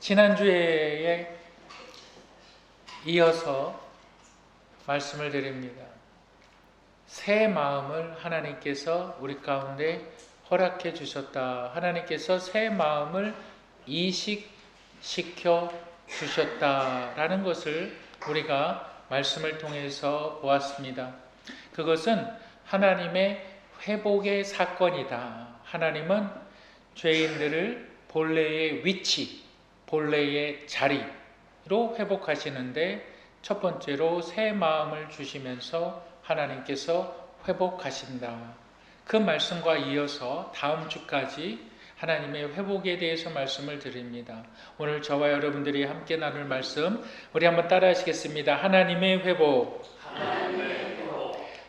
지난주에 이어서 말씀을 드립니다. 새 마음을 하나님께서 우리 가운데 허락해 주셨다. 하나님께서 새 마음을 이식시켜 주셨다라는 것을 우리가 말씀을 통해서 보았습니다. 그것은 하나님의 회복의 사건이다. 하나님은 죄인들을 본래의 위치, 본래의 자리로 회복하시는데 첫 번째로 새 마음을 주시면서 하나님께서 회복하신다. 그 말씀과 이어서 다음 주까지 하나님의 회복에 대해서 말씀을 드립니다. 오늘 저와 여러분들이 함께 나눌 말씀 우리 한번 따라 하시겠습니다. 하나님의 회복.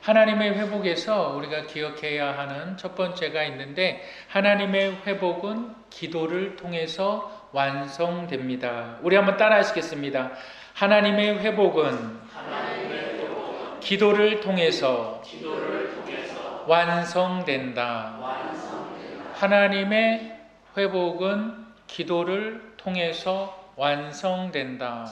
하나님의 회복에서 우리가 기억해야 하는 첫 번째가 있는데, 하나님의 회복은 기도를 통해서 완성됩니다. 우리 한번 따라 하시겠습니다. 하나님의 회복은 기도를 통해서 완성된다. 하나님의 회복은 기도를 통해서 완성된다.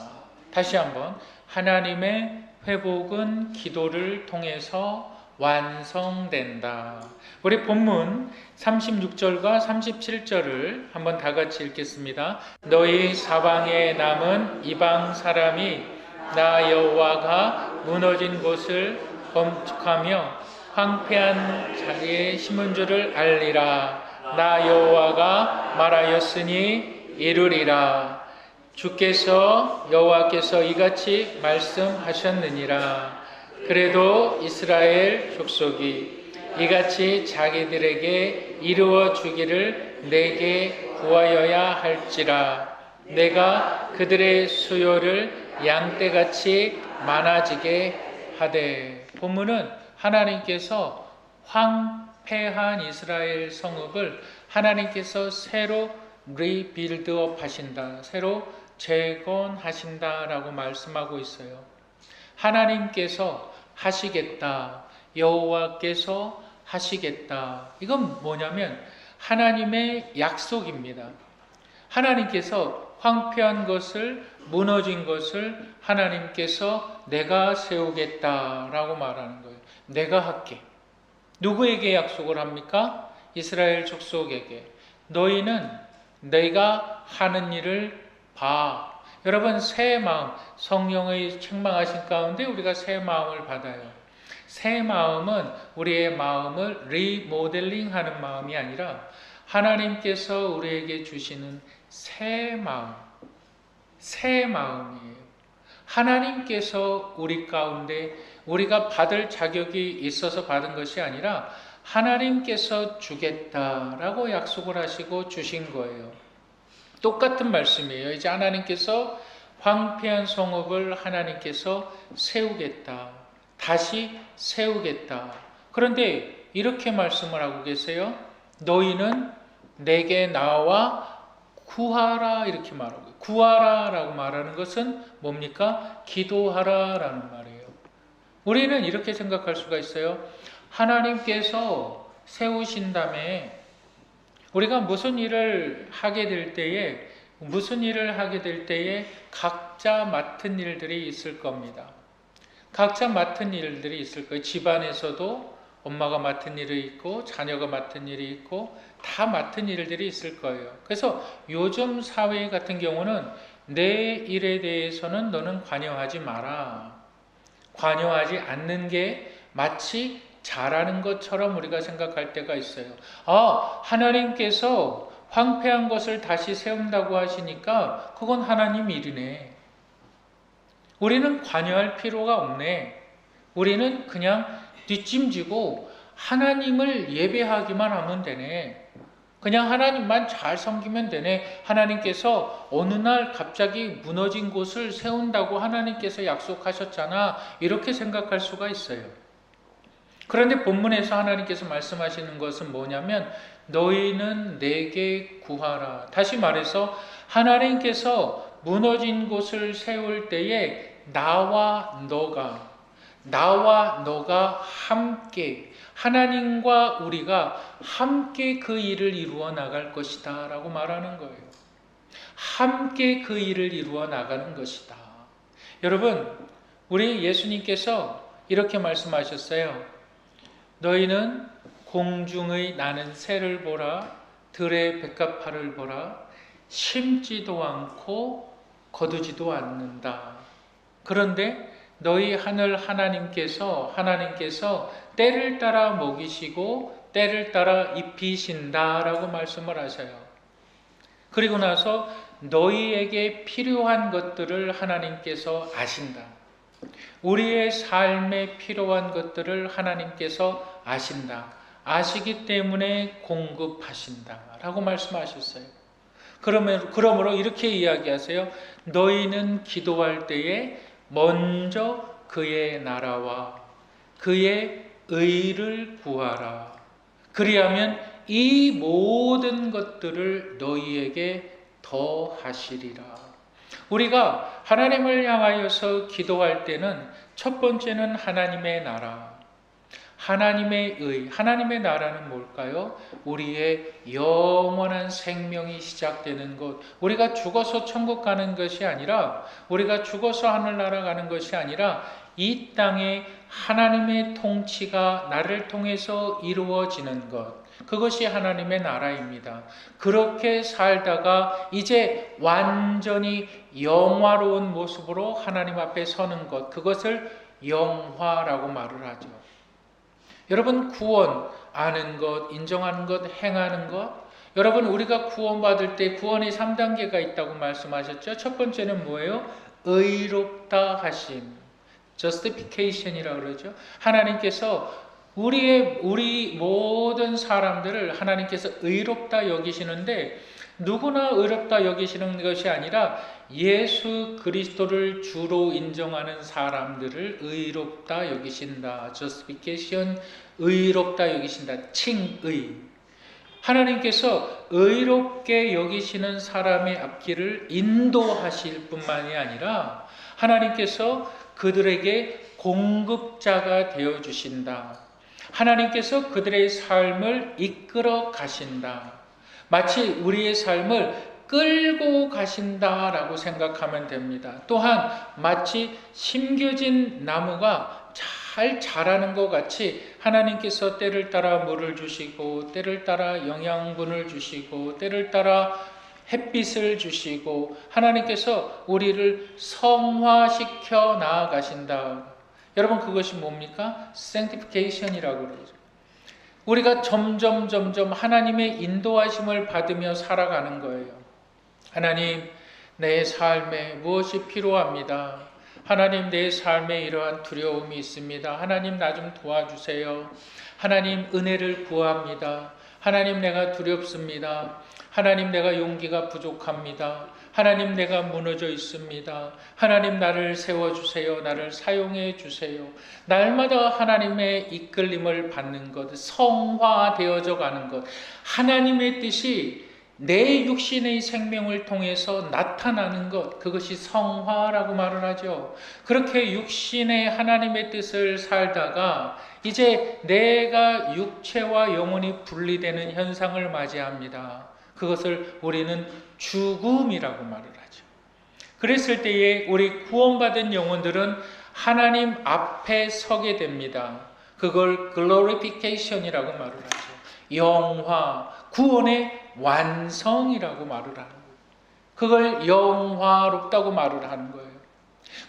다시 한번, 하나님의 회복은 기도를 통해서 완성된다. 우리 본문 36절과 37절을 한번 다 같이 읽겠습니다. 너희 사방에 남은 이방 사람이 나 여호와가 무너진 곳을 건축하며 황폐한 자리에 심은 줄을 알리라. 나 여호와가 말하였으니 이루리라. 여호와께서 이같이 말씀하셨느니라. 그래도 이스라엘 족속이 이같이 자기들에게 이루어 주기를 내게 구하여야 할지라. 내가 그들의 수요를 양떼같이 많아지게 하되. 본문은 하나님께서 황폐한 이스라엘 성읍을 하나님께서 새로 리빌드업 하신다, 새로 재건하신다라고 말씀하고 있어요. 하나님께서 하시겠다, 여호와께서 하시겠다. 이건 뭐냐면 하나님의 약속입니다. 하나님께서 황폐한 것을, 무너진 것을 하나님께서 내가 세우겠다라고 말하는 거예요. 내가 할게. 누구에게 약속을 합니까? 이스라엘 족속에게. 너희는 내가 하는 일을 봐. 여러분, 새 마음, 성령의 책망하신 가운데 우리가 새 마음을 받아요. 새 마음은 우리의 마음을 리모델링하는 마음이 아니라 하나님께서 우리에게 주시는 새 마음, 새 마음이에요. 하나님께서 우리 가운데 우리가 받을 자격이 있어서 받은 것이 아니라 하나님께서 주겠다라고 약속을 하시고 주신 거예요. 똑같은 말씀이에요. 이제 하나님께서 황폐한 성읍을 하나님께서 세우겠다. 다시 세우겠다. 그런데 이렇게 말씀을 하고 계세요. 너희는 내게 나와 구하라, 이렇게 말하고. 구하라라고 말하는 것은 뭡니까? 기도하라라는 말이에요. 우리는 이렇게 생각할 수가 있어요. 하나님께서 세우신 다음에 우리가 무슨 일을 하게 될 때에 각자 맡은 일들이 있을 겁니다. 각자 맡은 일들이 있을 거예요. 집안에서도 엄마가 맡은 일이 있고 자녀가 맡은 일이 있고 다 맡은 일들이 있을 거예요. 그래서 요즘 사회 같은 경우는 내 일에 대해서는 너는 관여하지 마라. 관여하지 않는 게 마치 잘하는 것처럼 우리가 생각할 때가 있어요. 하나님께서 황폐한 것을 다시 세운다고 하시니까 그건 하나님 일이네. 우리는 관여할 필요가 없네. 우리는 그냥 뒷짐지고 하나님을 예배하기만 하면 되네. 그냥 하나님만 잘 섬기면 되네. 하나님께서 어느 날 갑자기 무너진 곳을 세운다고 하나님께서 약속하셨잖아. 이렇게 생각할 수가 있어요. 그런데 본문에서 하나님께서 말씀하시는 것은 뭐냐면 너희는 내게 구하라. 다시 말해서 하나님께서 무너진 곳을 세울 때에 나와 너가 함께, 하나님과 우리가 함께 그 일을 이루어 나갈 것이다 라고 말하는 거예요. 함께 그 일을 이루어 나가는 것이다. 여러분, 우리 예수님께서 이렇게 말씀하셨어요. 너희는 공중의 나는 새를 보라, 들의 백합화를 보라, 심지도 않고 거두지도 않는다. 그런데 너희 하늘 하나님께서 때를 따라 먹이시고 때를 따라 입히신다라고 말씀을 하셔요. 그리고 나서 너희에게 필요한 것들을 하나님께서 아신다. 우리의 삶에 필요한 것들을 하나님께서 아신다. 아시기 때문에 공급하신다 라고 말씀하셨어요. 그러므로 이렇게 이야기하세요. 너희는 기도할 때에 먼저 그의 나라와 그의 의를 구하라. 그리하면 이 모든 것들을 너희에게 더하시리라. 우리가 하나님을 향하여서 기도할 때는 첫 번째는 하나님의 나라, 하나님의 의, 하나님의 나라는 뭘까요? 우리의 영원한 생명이 시작되는 것, 우리가 죽어서 천국 가는 것이 아니라, 우리가 죽어서 하늘나라 가는 것이 아니라 이 땅에 하나님의 통치가 나를 통해서 이루어지는 것, 그것이 하나님의 나라입니다. 그렇게 살다가 이제 완전히 영화로운 모습으로 하나님 앞에 서는 것, 그것을 영화라고 말을 하죠. 여러분, 구원, 아는 것, 인정하는 것, 행하는 것, 여러분, 우리가 구원받을 때 구원의 3단계가 있다고 말씀하셨죠. 첫 번째는 뭐예요? 의롭다 하심, justification이라고 그러죠. 하나님께서 우리 모든 사람들을 하나님께서 의롭다 여기시는데, 누구나 의롭다 여기시는 것이 아니라 예수 그리스도를 주로 인정하는 사람들을 의롭다 여기신다. justification, 의롭다 여기신다. 칭의. 하나님께서 의롭게 여기시는 사람의 앞길을 인도하실 뿐만이 아니라 하나님께서 그들에게 공급자가 되어주신다. 하나님께서 그들의 삶을 이끌어 가신다. 마치 우리의 삶을 끌고 가신다라고 생각하면 됩니다. 또한 마치 심겨진 나무가 잘 자라는 것 같이 하나님께서 때를 따라 물을 주시고 때를 따라 영양분을 주시고 때를 따라 햇빛을 주시고 하나님께서 우리를 성화시켜 나아가신다. 여러분, 그것이 뭡니까? sanctification이라고 그러죠. 우리가 점점 하나님의 인도하심을 받으며 살아가는 거예요. 하나님, 내 삶에 무엇이 필요합니다. 하나님, 내 삶에 이러한 두려움이 있습니다. 하나님, 나 좀 도와주세요. 하나님, 은혜를 구합니다. 하나님, 내가 두렵습니다. 하나님, 내가 용기가 부족합니다. 하나님, 내가 무너져 있습니다. 하나님, 나를 세워주세요. 나를 사용해 주세요. 날마다 하나님의 이끌림을 받는 것, 성화되어져 가는 것, 하나님의 뜻이 내 육신의 생명을 통해서 나타나는 것, 그것이 성화라고 말을 하죠. 그렇게 육신의 하나님의 뜻을 살다가 이제 내가 육체와 영혼이 분리되는 현상을 맞이합니다. 그것을 우리는 죽음이라고 말을 하죠. 그랬을 때에 우리 구원받은 영혼들은 하나님 앞에 서게 됩니다. 그걸 glorification이라고 말을 하죠. 영화, 구원의 완성이라고 말을 하는 거예요. 그걸 영화롭다고 말을 하는 거예요.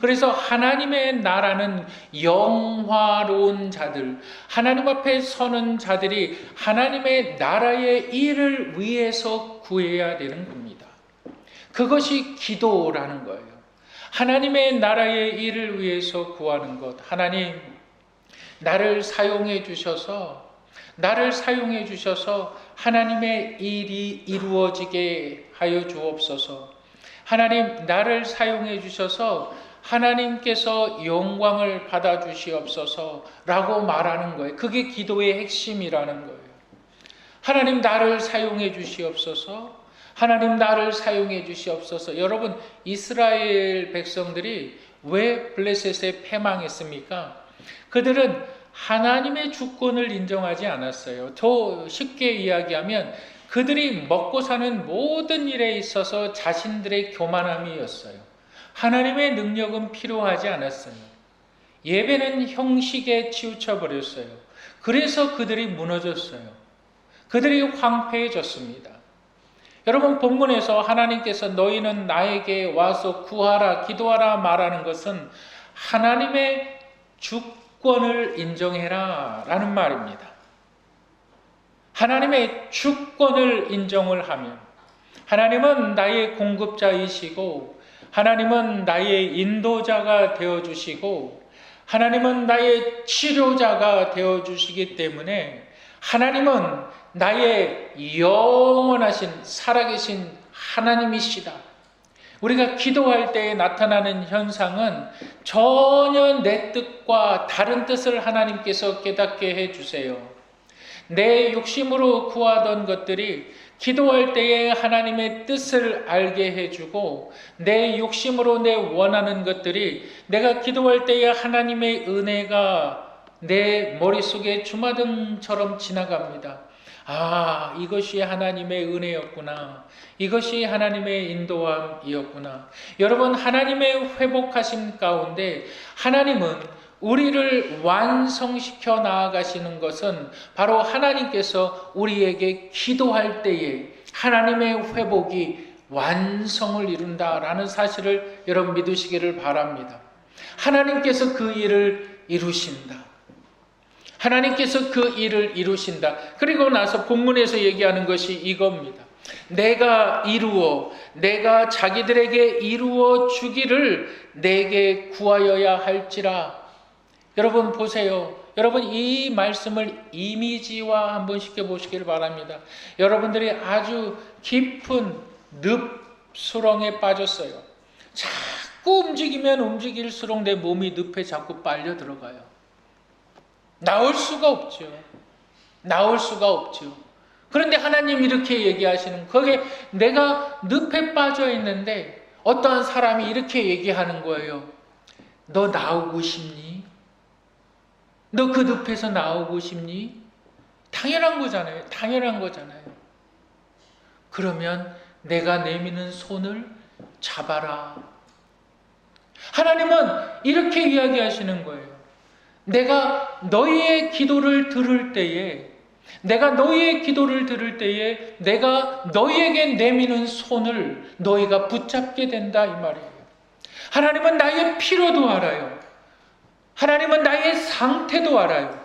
그래서 하나님의 나라는 영화로운 자들, 하나님 앞에 서는 자들이 하나님의 나라의 일을 위해서 구해야 되는 겁니다. 그것이 기도라는 거예요. 하나님의 나라의 일을 위해서 구하는 것. 하나님, 나를 사용해 주셔서 하나님의 일이 이루어지게 하여 주옵소서. 하나님, 나를 사용해 주셔서 하나님께서 영광을 받아 주시옵소서 라고 말하는 거예요. 그게 기도의 핵심이라는 거예요. 하나님, 나를 사용해 주시옵소서. 하나님, 나를 사용해 주시옵소서. 여러분, 이스라엘 백성들이 왜 블레셋에 패망했습니까? 그들은 하나님의 주권을 인정하지 않았어요. 더 쉽게 이야기하면 그들이 먹고 사는 모든 일에 있어서 자신들의 교만함이었어요. 하나님의 능력은 필요하지 않았어요. 예배는 형식에 치우쳐 버렸어요. 그래서 그들이 무너졌어요. 그들이 황폐해졌습니다. 여러분, 본문에서 하나님께서 너희는 나에게 와서 구하라, 기도하라 말하는 것은 하나님의 주권을 인정해라 라는 말입니다. 하나님의 주권을 인정을 하면 하나님은 나의 공급자이시고 하나님은 나의 인도자가 되어주시고 하나님은 나의 치료자가 되어주시기 때문에 하나님은 나의 영원하신 살아계신 하나님이시다. 우리가 기도할 때 나타나는 현상은 전혀 내 뜻과 다른 뜻을 하나님께서 깨닫게 해주세요. 내 욕심으로 구하던 것들이 기도할 때에 하나님의 뜻을 알게 해주고 내 욕심으로 내 원하는 것들이 내가 기도할 때에 하나님의 은혜가 내 머릿속에 주마등처럼 지나갑니다. 아, 이것이 하나님의 은혜였구나. 이것이 하나님의 인도함이었구나. 여러분, 하나님의 회복하심 가운데 하나님은 우리를 완성시켜 나아가시는 것은 바로 하나님께서 우리에게 기도할 때에 하나님의 회복이 완성을 이룬다라는 사실을 여러분 믿으시기를 바랍니다. 하나님께서 그 일을 이루신다. 하나님께서 그 일을 이루신다. 그리고 나서 본문에서 얘기하는 것이 이겁니다. 내가 자기들에게 이루어 주기를 내게 구하여야 할지라. 여러분 보세요. 여러분 이 말씀을 이미지화 한번 시켜보시길 바랍니다. 여러분들이 아주 깊은 늪수렁에 빠졌어요. 자꾸 움직이면 움직일수록 내 몸이 늪에 자꾸 빨려 들어가요. 나올 수가 없죠. 나올 수가 없죠. 그런데 하나님 이렇게 얘기하시는, 거기에 내가 늪에 빠져 있는데 어떠한 사람이 이렇게 얘기하는 거예요. 너 나오고 싶니? 너 그 늪에서 나오고 싶니? 당연한 거잖아요. 당연한 거잖아요. 그러면 내가 내미는 손을 잡아라. 하나님은 이렇게 이야기하시는 거예요. 내가 너희의 기도를 들을 때에 내가 너희에게 내미는 손을 너희가 붙잡게 된다 이 말이에요. 하나님은 나의 필요도 알아요. 하나님은 나의 상태도 알아요.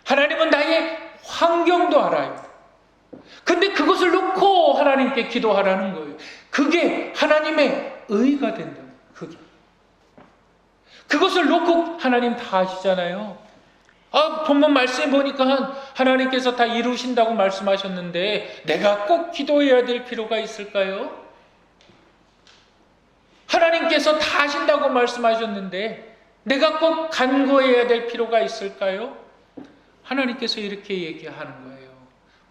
하나님은 나의 환경도 알아요. 근데 그것을 놓고 하나님께 기도하라는 거예요. 그게 하나님의 의가 된다. 그것을 놓고 하나님 다 아시잖아요. 본문 말씀에 보니까 하나님께서 다 이루신다고 말씀하셨는데 내가 꼭 기도해야 될 필요가 있을까요? 하나님께서 다 하신다고 말씀하셨는데 내가 꼭 간구해야 될 필요가 있을까요? 하나님께서 이렇게 얘기하는 거예요.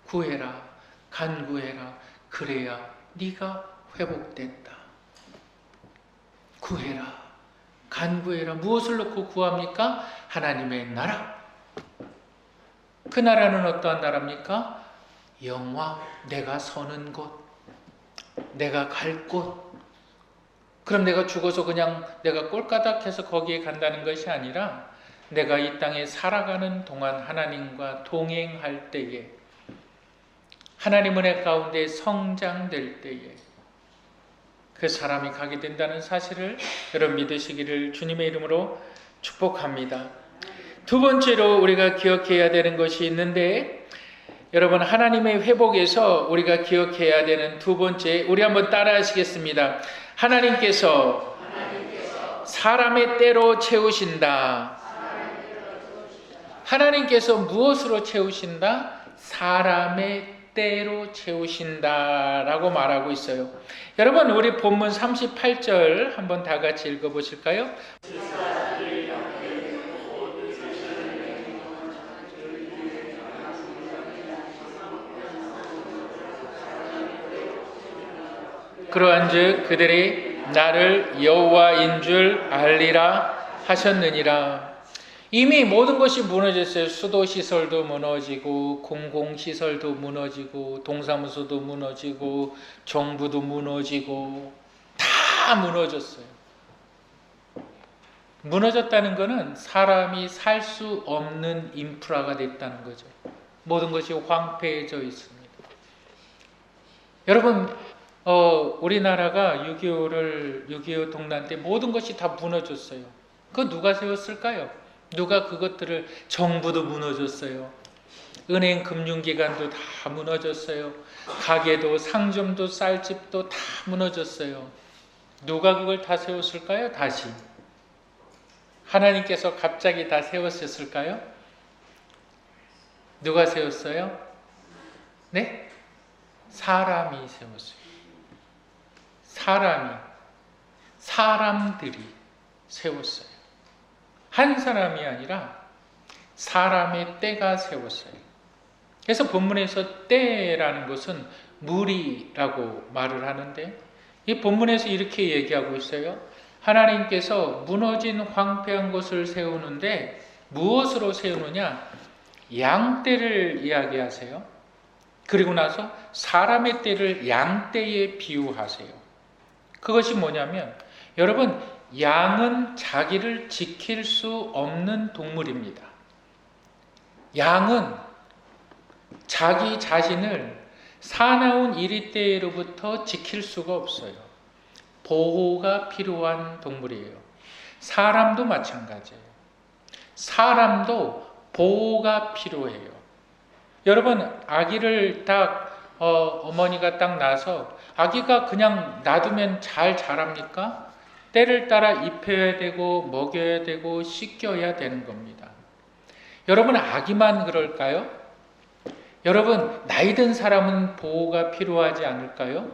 구해라, 간구해라, 그래야 네가 회복된다. 구해라, 간구해라. 무엇을 놓고 구합니까? 하나님의 나라. 그 나라는 어떠한 나라입니까? 영화, 내가 서는 곳, 내가 갈 곳. 그럼 내가 죽어서 그냥 내가 꼴까닥해서 거기에 간다는 것이 아니라 내가 이 땅에 살아가는 동안 하나님과 동행할 때에 하나님 은혜 가운데 성장될 때에 그 사람이 가게 된다는 사실을 여러분 믿으시기를 주님의 이름으로 축복합니다. 두 번째로 우리가 기억해야 되는 것이 있는데, 여러분 하나님의 회복에서 우리가 기억해야 되는 두 번째, 우리 한번 따라 하시겠습니다. 하나님께서 사람의 때로 채우신다. 하나님께서 무엇으로 채우신다? 사람의 때로 채우신다라고 말하고 있어요. 여러분 우리 본문 38절 한번 다 같이 읽어보실까요? 그러한즉 그들이 나를 여호와인 줄 알리라 하셨느니라. 이미 모든 것이 무너졌어요. 수도시설도 무너지고 공공시설도 무너지고 동사무소도 무너지고 정부도 무너지고 다 무너졌어요. 무너졌다는 것은 사람이 살 수 없는 인프라가 됐다는 거죠. 모든 것이 황폐해져 있습니다. 여러분, 우리나라가 6.25 동란 때 모든 것이 다 무너졌어요. 그거 누가 세웠을까요? 누가 그것들을, 정부도 무너졌어요. 은행 금융기관도 다 무너졌어요. 가게도 상점도 쌀집도 다 무너졌어요. 누가 그걸 다 세웠을까요? 다시 하나님께서 갑자기 다 세웠을까요? 누가 세웠어요? 네? 사람이 세웠어요. 사람들이 세웠어요. 한 사람이 아니라 사람의 때가 세웠어요. 그래서 본문에서 때라는 것은 무리라고 말을 하는데, 이 본문에서 이렇게 얘기하고 있어요. 하나님께서 무너진 황폐한 곳을 세우는데 무엇으로 세우느냐? 양떼를 이야기하세요. 그리고 나서 사람의 떼를 양떼에 비유하세요. 그것이 뭐냐면, 여러분, 양은 자기를 지킬 수 없는 동물입니다. 양은 자기 자신을 사나운 이리떼로부터 지킬 수가 없어요. 보호가 필요한 동물이에요. 사람도 마찬가지예요. 사람도 보호가 필요해요. 여러분, 아기를 어머니가 딱 낳아서 아기가 그냥 놔두면 잘 자랍니까? 때를 따라 입혀야 되고 먹여야 되고 씻겨야 되는 겁니다. 여러분, 아기만 그럴까요? 여러분, 나이 든 사람은 보호가 필요하지 않을까요?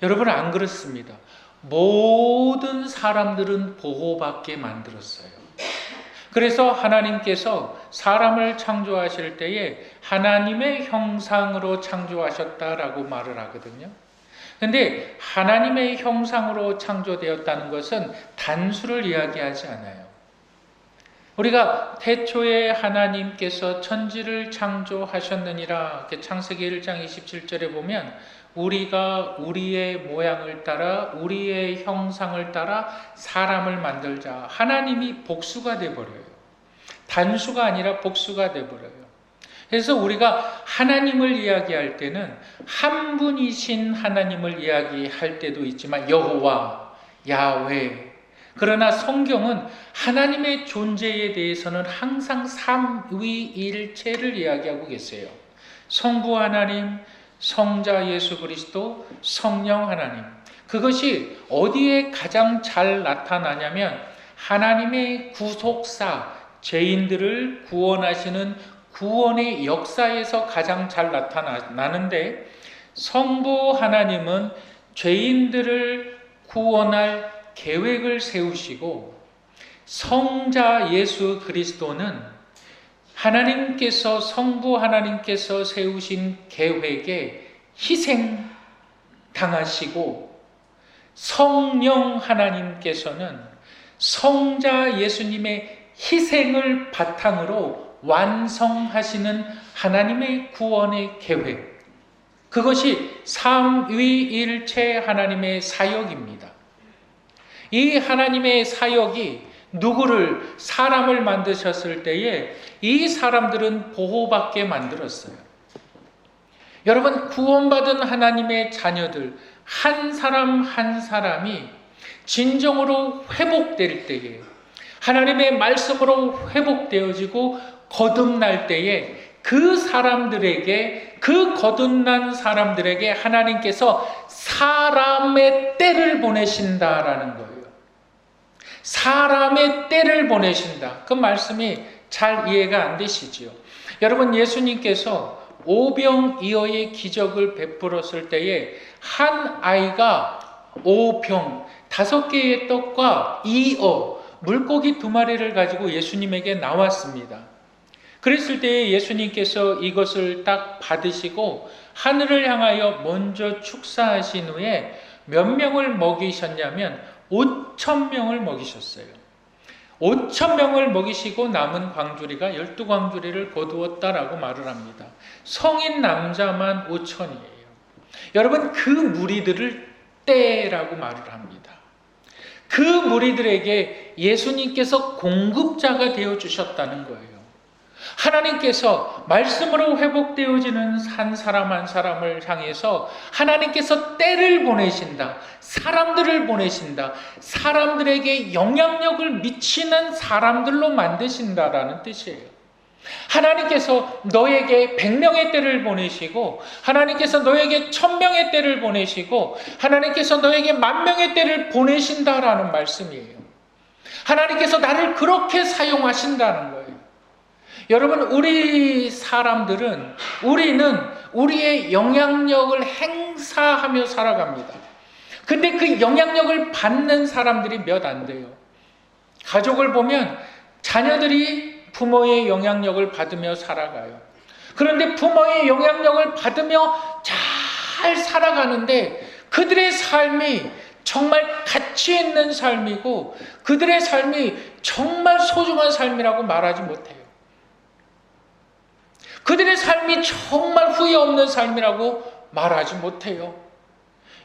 여러분, 안 그렇습니다. 모든 사람들은 보호받게 만들었어요. 그래서 하나님께서 사람을 창조하실 때에 하나님의 형상으로 창조하셨다라고 말을 하거든요. 근데 하나님의 형상으로 창조되었다는 것은 단수를 이야기하지 않아요. 우리가 태초에 하나님께서 천지를 창조하셨느니라, 창세기 1장 27절에 보면 우리가 우리의 모양을 따라 우리의 형상을 따라 사람을 만들자. 하나님이 복수가 돼버려요. 단수가 아니라 복수가 돼버려요. 그래서 우리가 하나님을 이야기할 때는 한 분이신 하나님을 이야기할 때도 있지만 여호와, 야훼. 그러나 성경은 하나님의 존재에 대해서는 항상 삼위일체를 이야기하고 계세요. 성부 하나님, 성자 예수 그리스도, 성령 하나님. 그것이 어디에 가장 잘 나타나냐면 하나님의 구속사, 죄인들을 구원하시는 구원의 역사에서 가장 잘 나타나는데, 성부 하나님은 죄인들을 구원할 계획을 세우시고, 성자 예수 그리스도는 하나님께서, 성부 하나님께서 세우신 계획에 희생 당하시고, 성령 하나님께서는 성자 예수님의 희생을 바탕으로 완성하시는 하나님의 구원의 계획, 그것이 삼위일체 하나님의 사역입니다. 이 하나님의 사역이 누구를, 사람을 만드셨을 때에 이 사람들은 보호받게 만들었어요. 여러분, 구원받은 하나님의 자녀들 한 사람 한 사람이 진정으로 회복될 때에, 하나님의 말씀으로 회복되어지고 거듭날 때에 그 사람들에게, 그 거듭난 사람들에게 하나님께서 사람의 때를 보내신다라는 거예요. 사람의 때를 보내신다. 그 말씀이 잘 이해가 안 되시지요. 여러분, 예수님께서 오병이어의 기적을 베풀었을 때에 한 아이가 5병, 5개의 떡과 2어, 물고기 2마리를 가지고 예수님에게 나왔습니다. 그랬을 때에 예수님께서 이것을 딱 받으시고 하늘을 향하여 먼저 축사하신 후에 몇 명을 먹이셨냐면 5,000명을 먹이셨어요. 5천 명을 먹이시고 남은 광주리가 12광주리를 거두었다라고 말을 합니다. 성인 남자만 5천이에요. 여러분, 그 무리들을 떼라고 말을 합니다. 그 무리들에게 예수님께서 공급자가 되어주셨다는 거예요. 하나님께서 말씀으로 회복되어지는 한 사람 한 사람을 향해서 하나님께서 때를 보내신다. 사람들을 보내신다. 사람들에게 영향력을 미치는 사람들로 만드신다라는 뜻이에요. 하나님께서 너에게 100명의 때를 보내시고, 하나님께서 너에게 1000명의 때를 보내시고, 하나님께서 너에게 10,000명의 때를 보내신다라는 말씀이에요. 하나님께서 나를 그렇게 사용하신다는 거예요. 여러분, 우리 사람들은, 우리는 우리의 영향력을 행사하며 살아갑니다. 근데 그 영향력을 받는 사람들이 몇 안 돼요. 가족을 보면 자녀들이 부모의 영향력을 받으며 살아가요. 그런데 부모의 영향력을 받으며 잘 살아가는데 그들의 삶이 정말 가치 있는 삶이고 그들의 삶이 정말 소중한 삶이라고 말하지 못해요. 그들의 삶이 정말 후회 없는 삶이라고 말하지 못해요.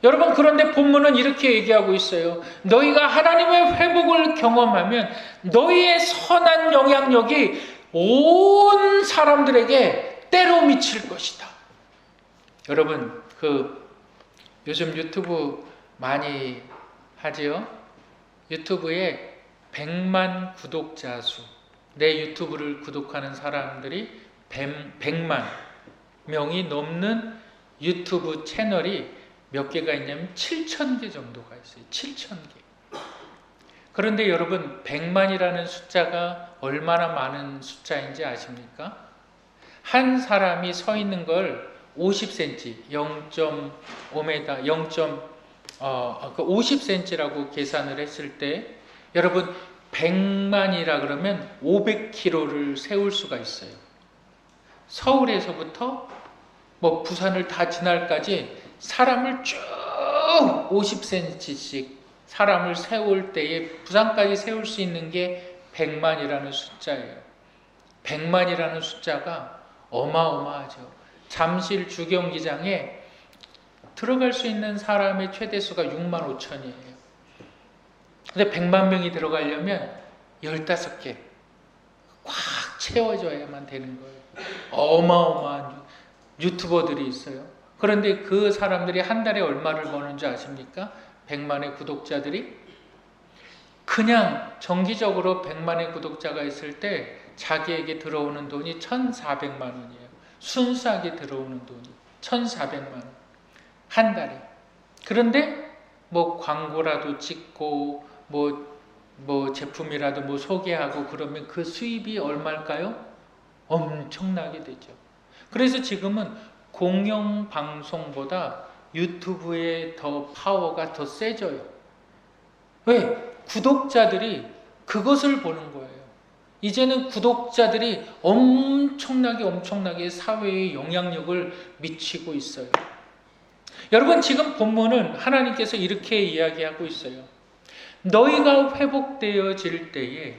여러분, 그런데 본문은 이렇게 얘기하고 있어요. 너희가 하나님의 회복을 경험하면 너희의 선한 영향력이 온 사람들에게 때로 미칠 것이다. 여러분, 요즘 유튜브 많이 하지요? 유튜브에 100만 구독자 수, 내 유튜브를 구독하는 사람들이 100만 명이 넘는 유튜브 채널이 몇 개가 있냐면 7,000개 정도가 있어요. 7,000개. 그런데 여러분, 100만이라는 숫자가 얼마나 많은 숫자인지 아십니까? 한 사람이 서 있는 걸 50cm, 0.5m, 50cm라고 계산을 했을 때 여러분, 100만이라 그러면 500km를 세울 수가 있어요. 서울에서부터 부산을 다 지날까지 사람을 쭉 50cm씩 사람을 세울 때에 부산까지 세울 수 있는 게 100만이라는 숫자예요. 100만이라는 숫자가 어마어마하죠. 잠실 주경기장에 들어갈 수 있는 사람의 최대수가 6만 5천이에요. 근데 100만 명이 들어가려면 15개 꽉 채워져야만 되는 거예요. 어마어마한 유튜버들이 있어요. 그런데 그 사람들이 한 달에 얼마를 버는 줄 아십니까? 100만의 구독자들이 그냥 정기적으로 100만의 구독자가 있을 때 자기에게 들어오는 돈이 1,400만 원이에요. 순수하게 들어오는 돈이 1,400만 원. 한 달에. 그런데 광고라도 찍고 제품이라도 소개하고 그러면 그 수입이 얼마일까요? 엄청나게 되죠. 그래서 지금은 공영방송보다 유튜브의 더 파워가 더 세져요. 왜? 구독자들이 그것을 보는 거예요. 이제는 구독자들이 엄청나게 사회에 영향력을 미치고 있어요. 여러분, 지금 본문은 하나님께서 이렇게 이야기하고 있어요. 너희가 회복되어질 때에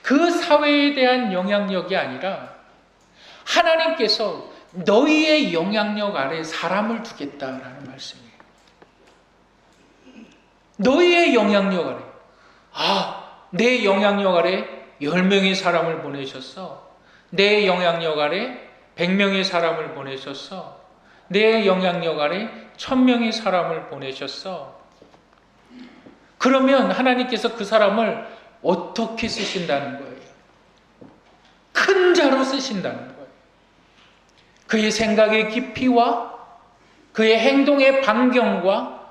그 사회에 대한 영향력이 아니라 하나님께서 너희의 영향력 아래 사람을 두겠다라는 말씀이에요. 너희의 영향력 아래. 내 영향력 아래 10명의 사람을 보내셨어. 내 영향력 아래 100명의 사람을 보내셨어. 내 영향력 아래 1000명의 사람을 보내셨어. 그러면 하나님께서 그 사람을 어떻게 쓰신다는 거예요? 큰 자로 쓰신다는 거예요. 그의 생각의 깊이와 그의 행동의 반경과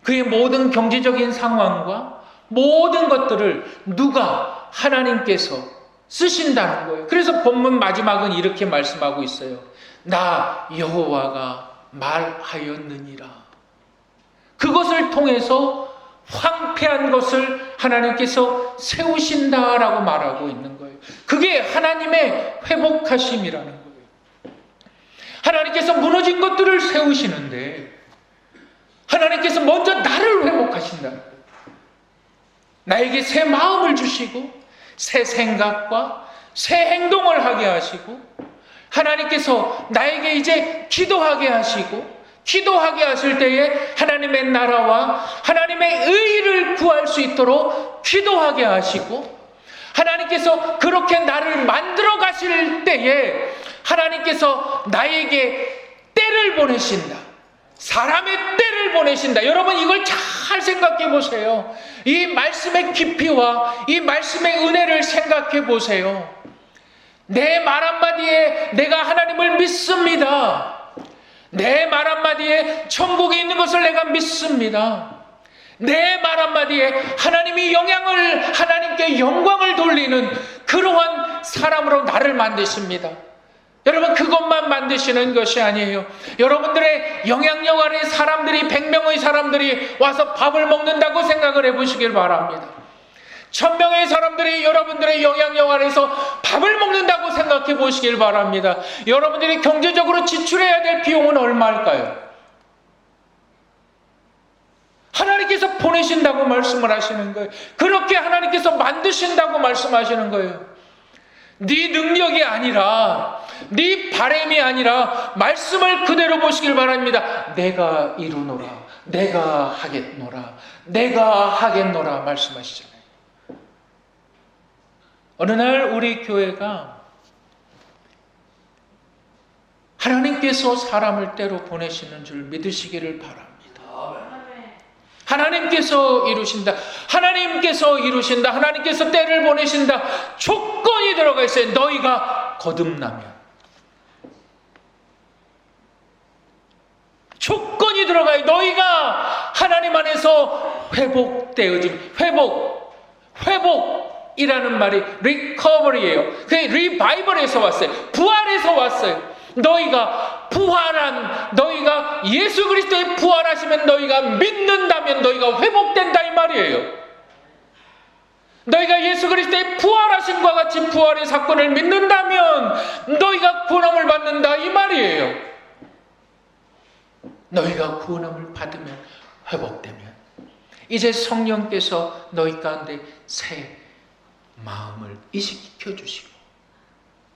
그의 모든 경제적인 상황과 모든 것들을 누가? 하나님께서 쓰신다는 거예요. 그래서 본문 마지막은 이렇게 말씀하고 있어요. 나 여호와가 말하였느니라. 그것을 통해서 황폐한 것을 하나님께서 세우신다라고 말하고 있는 거예요. 그게 하나님의 회복하심이라는 거예요. 하나님께서 무너진 것들을 세우시는데 하나님께서 먼저 나를 회복하신다는 거예요. 나에게 새 마음을 주시고 새 생각과 새 행동을 하게 하시고, 하나님께서 나에게 이제 기도하게 하시고, 기도하게 하실 때에 하나님의 나라와 하나님의 의를 구할 수 있도록 기도하게 하시고, 하나님께서 그렇게 나를 만들어 가실 때에 하나님께서 나에게 때를 보내신다. 사람의 때를 보내신다. 여러분, 이걸 잘 생각해 보세요. 이 말씀의 깊이와 이 말씀의 은혜를 생각해 보세요. 내 말 한마디에 내가 하나님을 믿습니다. 내 말 한마디에 천국에 있는 것을 내가 믿습니다. 내 말 한마디에 하나님이 하나님께 영광을 돌리는 그러한 사람으로 나를 만드십니다. 여러분, 그것만 만드시는 것이 아니에요. 여러분들의 영향력 아래 사람들이, 100명의 사람들이 와서 밥을 먹는다고 생각을 해보시길 바랍니다. 1000명의 사람들이 여러분들의 영향력 아래서 밥을 먹는다고 생각해 보시길 바랍니다. 여러분들이 경제적으로 지출해야 될 비용은 얼마일까요? 하나님께서 보내신다고 말씀을 하시는 거예요. 그렇게 하나님께서 만드신다고 말씀하시는 거예요. 네 능력이 아니라, 네 바람이 아니라 말씀을 그대로 보시길 바랍니다. 내가 이루노라, 내가 하겠노라, 내가 하겠노라 말씀하시잖아요. 어느 날 우리 교회가 하나님께서 사람을 때로 보내시는 줄 믿으시기를 바랍니다. 하나님께서 이루신다. 하나님께서 이루신다. 하나님께서 때를 보내신다. 조건이 들어가 있어요. 너희가 거듭나면. 조건이 들어가요. 너희가 하나님 안에서 회복되어짐. 회복이라는 말이 recovery예요. 그게 revival에서 왔어요. 부활에서 왔어요. 너희가 예수 그리스도의 부활하시면 너희가 믿는다면 너희가 회복된다 이 말이에요. 너희가 예수 그리스도의 부활하심과 같이 부활의 사건을 믿는다면 너희가 구원함을 받는다 이 말이에요. 너희가 구원함을 받으면, 회복되면 이제 성령께서 너희 가운데 새 마음을 이식시켜 주시고,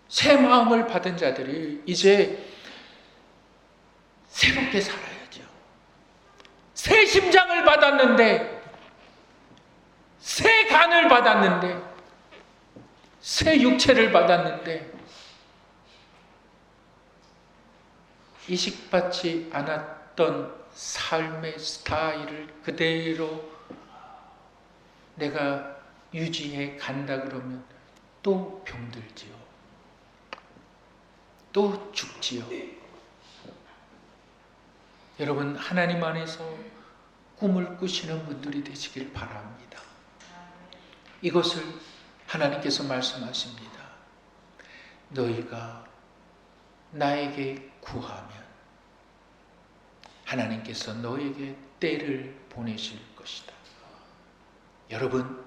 새 마음을 받은 자들이 이제 새롭게 살아야죠. 새 심장을 받았는데, 새 간을 받았는데, 새 육체를 받았는데, 이식받지 않았던 삶의 스타일을 그대로 내가 유지해 간다 그러면 또 병들지요. 또 죽지요. 여러분, 하나님 안에서 꿈을 꾸시는 분들이 되시길 바랍니다. 이것을 하나님께서 말씀하십니다. 너희가 나에게 구하면 하나님께서 너에게 때를 보내실 것이다. 여러분,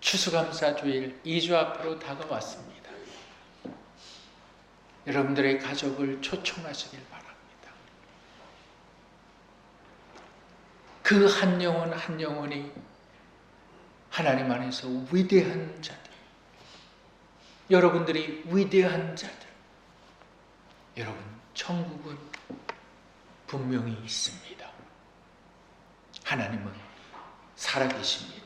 추수감사주일 2주 앞으로 다가왔습니다. 여러분들의 가족을 초청하시길 바랍니다. 그 한 영혼 한 영혼이 하나님 안에서 위대한 자들, 여러분들이 위대한 자들, 여러분, 천국은 분명히 있습니다. 하나님은 살아계십니다.